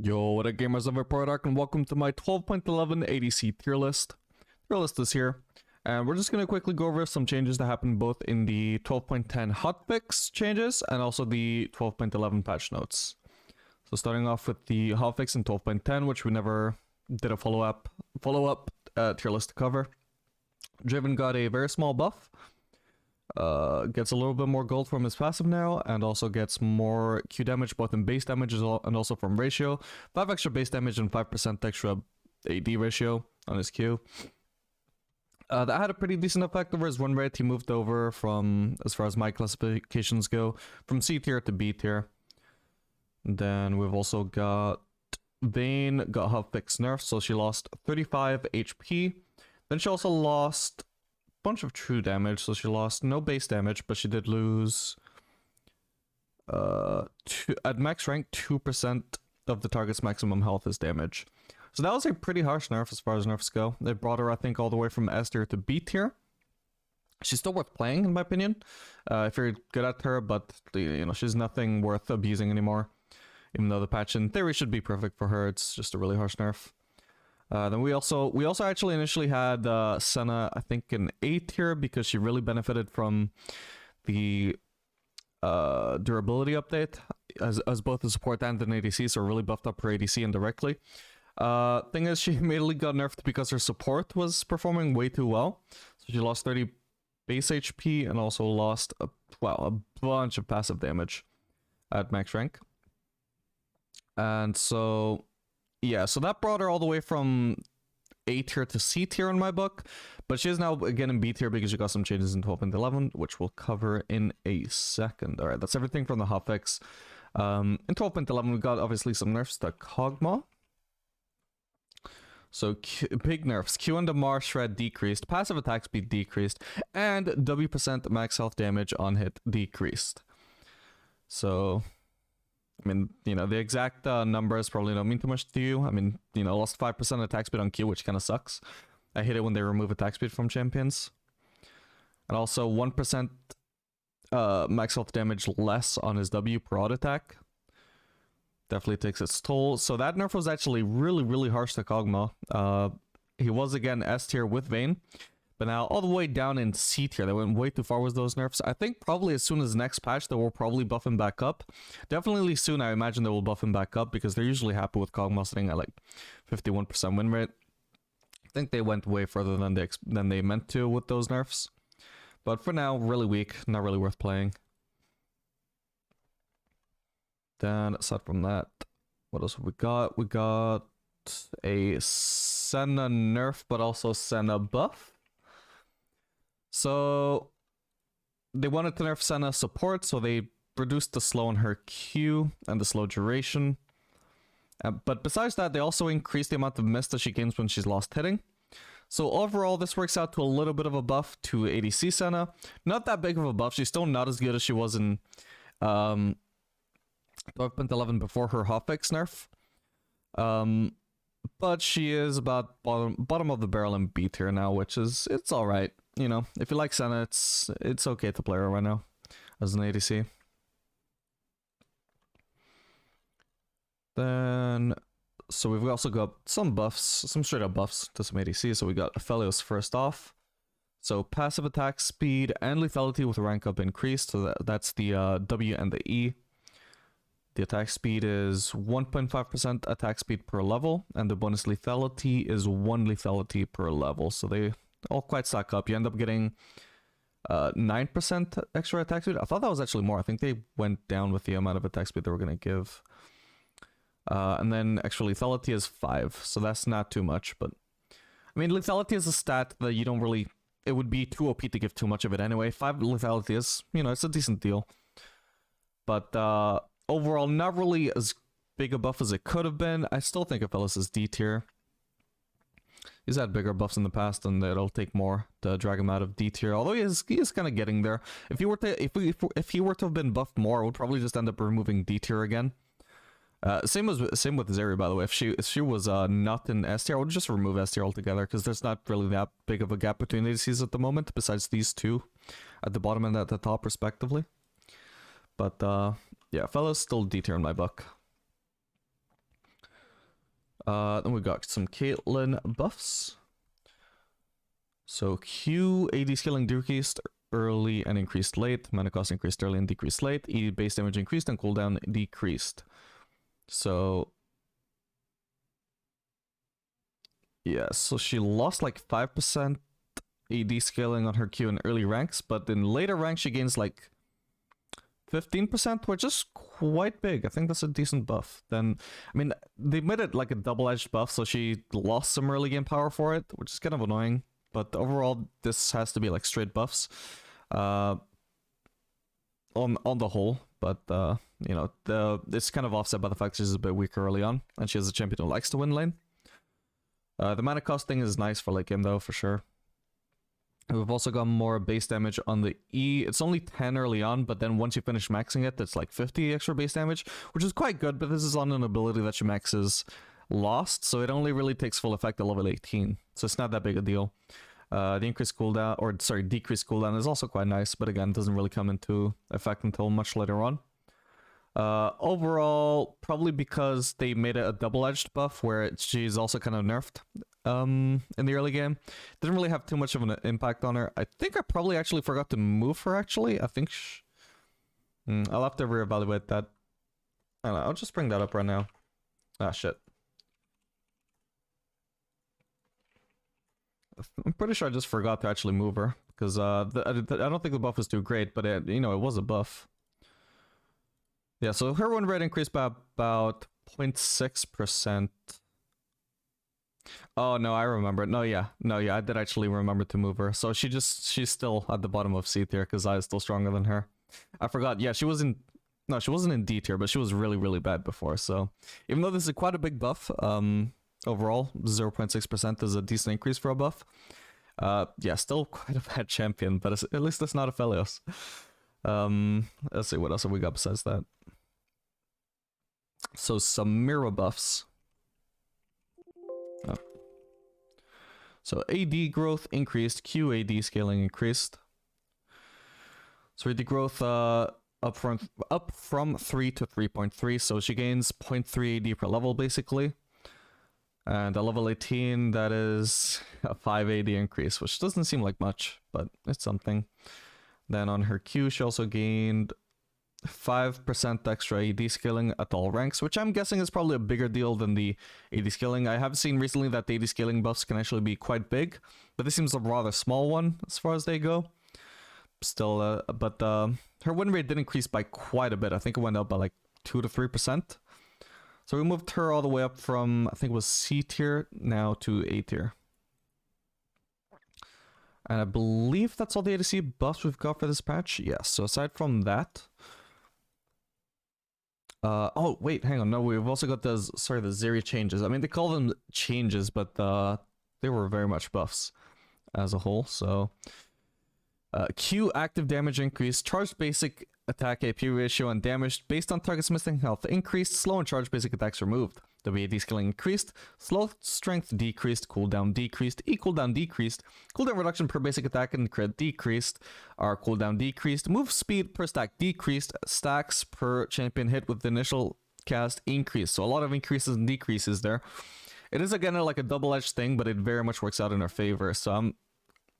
Yo, what up gamers, I'm Dark, and welcome to my 12.11 ADC tier list. Tier list is here, and we're just going to quickly go over some changes that happened both in the 12.10 hotfix changes and also the 12.11 patch notes. So starting off with the hotfix in 12.10, which we never did a follow-up tier list to cover. Draven got a very small buff. Gets a little bit more gold from his passive now, and also gets more Q damage both in base damage and also from ratio. 5 extra base damage and 5% extra AD ratio on his Q. That had a pretty decent effect over his win rate. He moved over from, as far as my classifications go, from C tier to B tier. Then we've also got Vayne got her fixed nerfs, so she lost 35 HP. Then she also lost bunch of true damage, so she lost no base damage, but she did lose at max rank 2% of the target's maximum health is damage. So that was a pretty harsh nerf as far as nerfs go. They brought her, I think, all the way from S tier to B tier. She's still worth playing, in my opinion, if you're good at her, but you know, she's nothing worth abusing anymore. Even though the patch in theory should be perfect for her, it's just a really harsh nerf. Then we also actually initially had Senna, I think, in A tier because she really benefited from the durability update as both a support and an ADC, so really buffed up her ADC indirectly. Thing is, she immediately got nerfed because her support was performing way too well. So she lost 30 base HP and also lost a bunch of passive damage at max rank. And so yeah, so that brought her all the way from A tier to C tier in my book, but she is now again in B tier because she got some changes in 12.11, which we'll cover in a second. All right, that's everything from the hotfix. In 12.11, we got obviously some nerfs to Kog'Maw. So big nerfs. Q and Damar shred decreased, passive attack speed decreased, and W% max health damage on hit decreased. So I mean, you know, the exact numbers probably don't mean too much to you. I mean, you know, lost 5% attack speed on Q, which kind of sucks. I hate it when they remove attack speed from champions. And also 1% max health damage less on his W per auto attack. Definitely takes its toll. So that nerf was actually really harsh to Kog'Maw. He was again S tier with Vayne, but now all the way down in C tier. They went way too far with those nerfs. I think probably as soon as next patch, they will probably buff him back up. Definitely soon, I imagine they will buff him back up because they're usually happy with Kog'Maw sitting at like 51% win rate. I think they went way further than they meant to with those nerfs. But for now, really weak, not really worth playing. Then aside from that, what else have we got? We got a Senna nerf, but also Senna buff. So they wanted to nerf Senna support, so they reduced the slow on her Q and the slow duration. But besides that, they also increased the amount of miss that she gains when she's lost hitting. So overall, this works out to a little bit of a buff to ADC Senna. Not that big of a buff. She's still not as good as she was in 12.11 before her hotfix nerf. But she is about bottom of the barrel in B tier now, which is, it's alright. You know, if you like Senna, it's okay to play her right now as an ADC. Then, so we've also got some buffs, some straight up buffs to some ADC. So we got Aphelios first off. So passive attack speed and lethality with rank up increased. So that's the W and the E. The attack speed is 1.5% attack speed per level, and the bonus lethality is 1 lethality per level. So they all quite stack up. You end up getting 9% extra attack speed. I thought that was actually more. I think they went down with the amount of attack speed they were going to give. And then extra lethality is 5, so that's not too much. But I mean, lethality is a stat that you don't really... It would be too OP to give too much of it anyway. 5 lethality is, you know, it's a decent deal. But overall, not really as big a buff as it could have been. I still think Aphelios is D tier. He's had bigger buffs in the past, and it'll take more to drag him out of D tier. Although he is kind of getting there. If he were to have been buffed more, I would probably just end up removing D tier again. Same with Zeri, by the way. If she was not in S tier, I would just remove S tier altogether because there's not really that big of a gap between ADCs at the moment, besides these two at the bottom and at the top, respectively. But yeah, Aphelios still D tier in my book. Then we got some Caitlyn buffs. So Q, AD scaling decreased early and increased late. Mana cost increased early and decreased late. E base damage increased and cooldown decreased. So yeah, so she lost like 5% AD scaling on her Q in early ranks, but in later ranks she gains like 15%, which is quite big. I think that's a decent buff. Then, I mean, they made it like a double-edged buff, so she lost some early game power for it, which is kind of annoying. But overall, this has to be like straight buffs on the whole. But, you know, it's kind of offset by the fact she's a bit weaker early on, and she has a champion who likes to win lane. The mana cost thing is nice for late game, though, for sure. We've also got more base damage on the E. It's only 10 early on, but then once you finish maxing it, it's like 50 extra base damage, which is quite good, but this is on an ability that she maxes lost, so it only really takes full effect at level 18, so it's not that big a deal. The increased cooldown, or sorry, decreased cooldown is also quite nice, but again, doesn't really come into effect until much later on. Overall, probably because they made it a double-edged buff where she's also kind of nerfed in the early game. Didn't really have too much of an impact on her. I think I probably actually forgot to move her, actually. I think I'll have to reevaluate that. I don't know, I'll just bring that up right now. Ah, shit. I'm pretty sure I just forgot to actually move her, because I don't think the buff was too great, but it, you know, it was a buff. Yeah, so her win rate increased by about 0.6%. Oh, no, I remember. No, yeah, I did actually remember to move her. So she's still at the bottom of C tier, because I is still stronger than her. I forgot, yeah, she wasn't in D tier, but she was really, really bad before, so even though this is quite a big buff, overall, 0.6% is a decent increase for a buff. Yeah, still quite a bad champion, but at least it's not a Aphelios. Let's see, what else have we got besides that? So some mirror buffs. Oh. So AD growth increased, QAD scaling increased. So AD growth up from 3 to 3.3, so she gains 0.3 AD per level basically. And at level 18, that is a 5 AD increase, which doesn't seem like much, but it's something. Then on her Q, she also gained 5% extra AD scaling at all ranks, which I'm guessing is probably a bigger deal than the AD scaling. I have seen recently that the AD scaling buffs can actually be quite big, but this seems a rather small one as far as they go. Still, but her win rate did increase by quite a bit. I think it went up by like 2 to 3%. So we moved her all the way up from, I think it was C tier, now to A tier. And I believe that's all the ADC buffs we've got for this patch. Yes, so aside from that... oh, wait, hang on. No, we've also got the Zeri changes. I mean, they call them changes, but they were very much buffs as a whole, so... Q active damage increased, charged basic attack AP ratio and damage based on target's missing health increased, slow and charged basic attacks removed. WAD scaling increased, slow strength decreased, cooldown decreased, E cooldown decreased, cooldown reduction per basic attack and crit decreased, R cooldown decreased, move speed per stack decreased, stacks per champion hit with the initial cast increased. So a lot of increases and decreases there. It is again like a double-edged thing, but it very much works out in our favor. So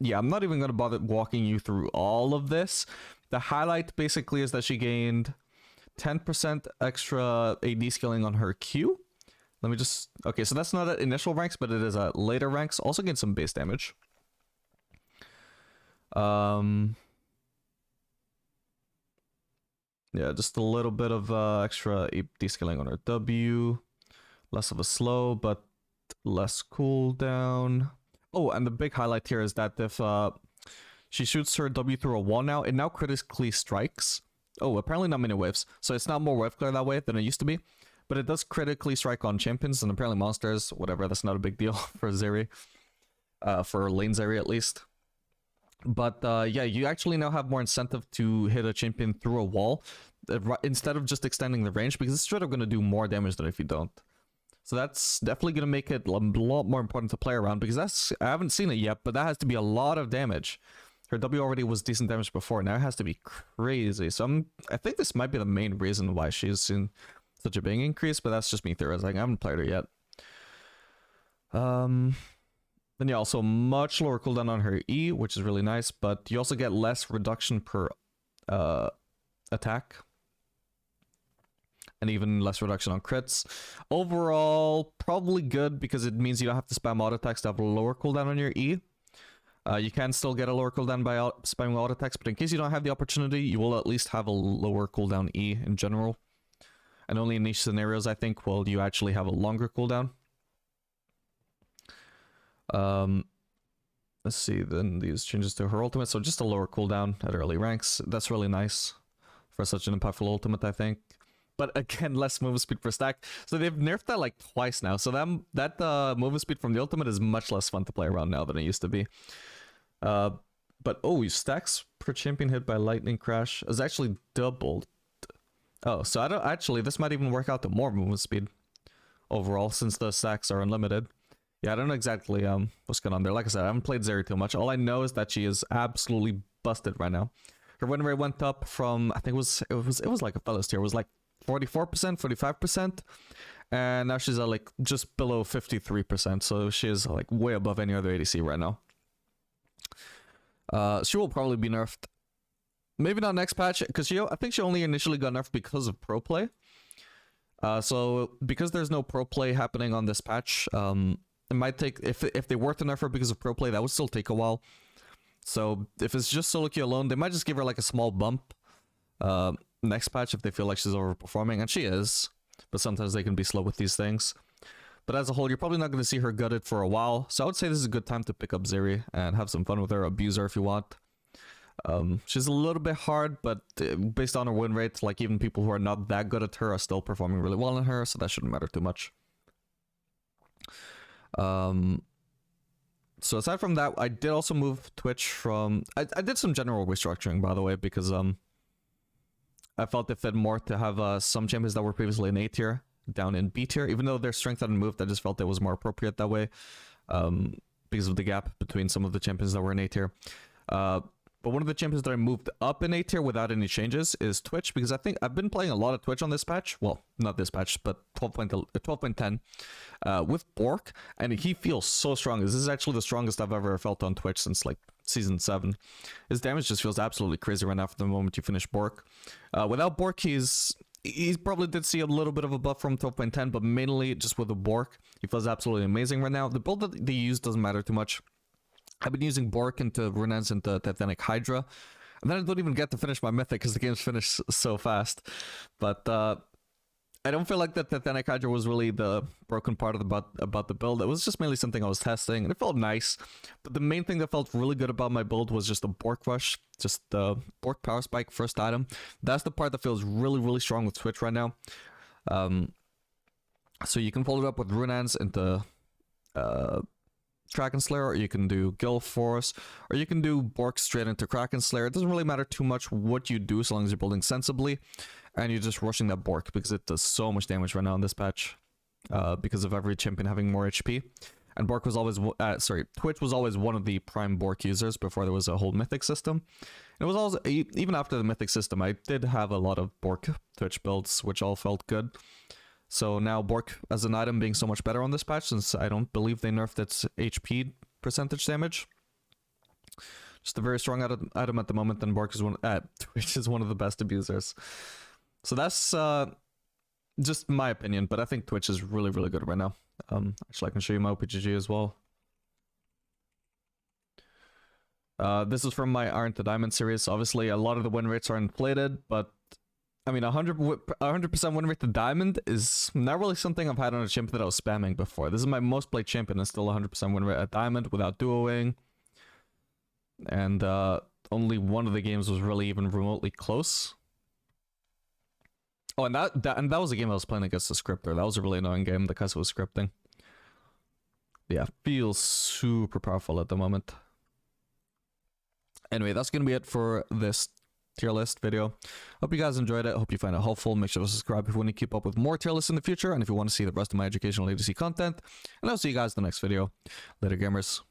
yeah, I'm not even going to bother walking you through all of this. The highlight basically is that she gained 10% extra AD scaling on her Q. Let me just... Okay, so that's not at initial ranks, but it is at later ranks. Also gained some base damage. Yeah, just a little bit of extra AD scaling on her W. Less of a slow, but less cooldown. Oh, and the big highlight here is that if she shoots her W through a wall now, it now critically strikes. Oh, apparently not many waves. So it's not more wave clear that way than it used to be. But it does critically strike on champions and apparently monsters. Whatever, that's not a big deal for Zeri. For lane Zeri at least. But yeah, you actually now have more incentive to hit a champion through a wall. Instead of just extending the range, because it's straight up going to do more damage than if you don't. So that's definitely going to make it a lot more important to play around, because I haven't seen it yet, but that has to be a lot of damage. Her W already was decent damage before, now it has to be crazy. So I think this might be the main reason why she's seen such a big increase, but that's just me theorizing. I haven't played her yet. Then you also much lower cooldown on her E, which is really nice, but you also get less reduction per attack. And even less reduction on crits. Overall, probably good because it means you don't have to spam auto attacks to have a lower cooldown on your E. You can still get a lower cooldown by spamming auto attacks, but in case you don't have the opportunity, you will at least have a lower cooldown E in general. And only in niche scenarios, I think, will you actually have a longer cooldown. Let's see, then these changes to her ultimate, so just a lower cooldown at early ranks. That's really nice for such an impactful ultimate, I think. But again, less movement speed per stack. So they've nerfed that like twice now. So that movement speed from the ultimate is much less fun to play around now than it used to be. But oh, stacks per champion hit by lightning crash is actually doubled. Oh, so I don't actually, this might even work out to more movement speed overall since the stacks are unlimited. Yeah, I don't know exactly what's going on there. Like I said, I haven't played Zeri too much. All I know is that she is absolutely busted right now. Her win rate went up from, I think it was like a fellas tier. It was like 44%, 45%, and now she's at like just below 53%, so she is like way above any other ADC right now. She will probably be nerfed, maybe not next patch, because I think she only initially got nerfed because of pro play. So because there's no pro play happening on this patch, it might take, if they were to nerf her because of pro play, that would still take a while. So if it's just solo queue alone, they might just give her like a small bump next patch if they feel like she's overperforming, and she is, but sometimes they can be slow with these things. But as a whole, you're probably not going to see her gutted for a while, so I would say this is a good time to pick up Zeri and have some fun with her, abuse her if you want. She's a little bit hard, but based on her win rate, like even people who are not that good at her are still performing really well on her, so that shouldn't matter too much. So aside from that, I did also move Twitch from... I did some general restructuring, by the way, because I felt it fit more to have some champions that were previously in A tier down in B tier. Even though their strength hadn't moved, I just felt it was more appropriate that way because of the gap between some of the champions that were in A tier. But one of the champions that I moved up in A tier without any changes is Twitch, because I think I've been playing a lot of Twitch on this patch. Well, not this patch, but 12.10 with Bork, and he feels so strong. This is actually the strongest I've ever felt on Twitch since like Season 7. His damage just feels absolutely crazy right now from the moment you finish Bork. Without Bork, he probably did see a little bit of a buff from 12.10, but mainly just with the Bork, he feels absolutely amazing right now. The build that they use doesn't matter too much. I've been using Bork into Rune's into Titanic Hydra, and then I don't even get to finish my mythic because the game's finished so fast. But I don't feel like that Titanic Hydra was really the broken part about the build. It was just mainly something I was testing, and it felt nice. But the main thing that felt really good about my build was just the Bork Rush, just the Bork Power Spike first item. That's the part that feels really, really strong with Twitch right now. So you can follow it up with Rune's into Kraken Slayer, or you can do Gil Force, or you can do Bork straight into Kraken Slayer. It doesn't really matter too much what you do, so long as you're building sensibly, and you're just rushing that Bork, because it does so much damage right now in this patch, because of every champion having more HP. And Bork was always, Twitch was always one of the prime Bork users before there was a whole mythic system. And it was also, even after the mythic system, I did have a lot of Bork Twitch builds, which all felt good. So now Bork as an item being so much better on this patch, since I don't believe they nerfed its HP percentage damage. Just a very strong item at the moment, and Bork is Twitch is one of the best abusers. So that's just my opinion, but I think Twitch is really, really good right now. Actually, I can show you my OPGG as well. This is from my Iron to Diamond series. Obviously, a lot of the win rates are inflated, but I mean, 100% win rate to Diamond is not really something I've had on a champion that I was spamming before. This is my most played champion, and still 100% win rate at Diamond without duoing. And only one of the games was really even remotely close. Oh, and that was a game I was playing against a scripter. That was a really annoying game because it was scripting. Yeah, feels super powerful at the moment. Anyway, that's going to be it for this tier list video. Hope you guys enjoyed it. Hope you find it helpful. Make sure to subscribe if you want to keep up with more tier lists in the future, and if you want to see the rest of my educational ADC content. And I'll see you guys in the next video. Later, gamers.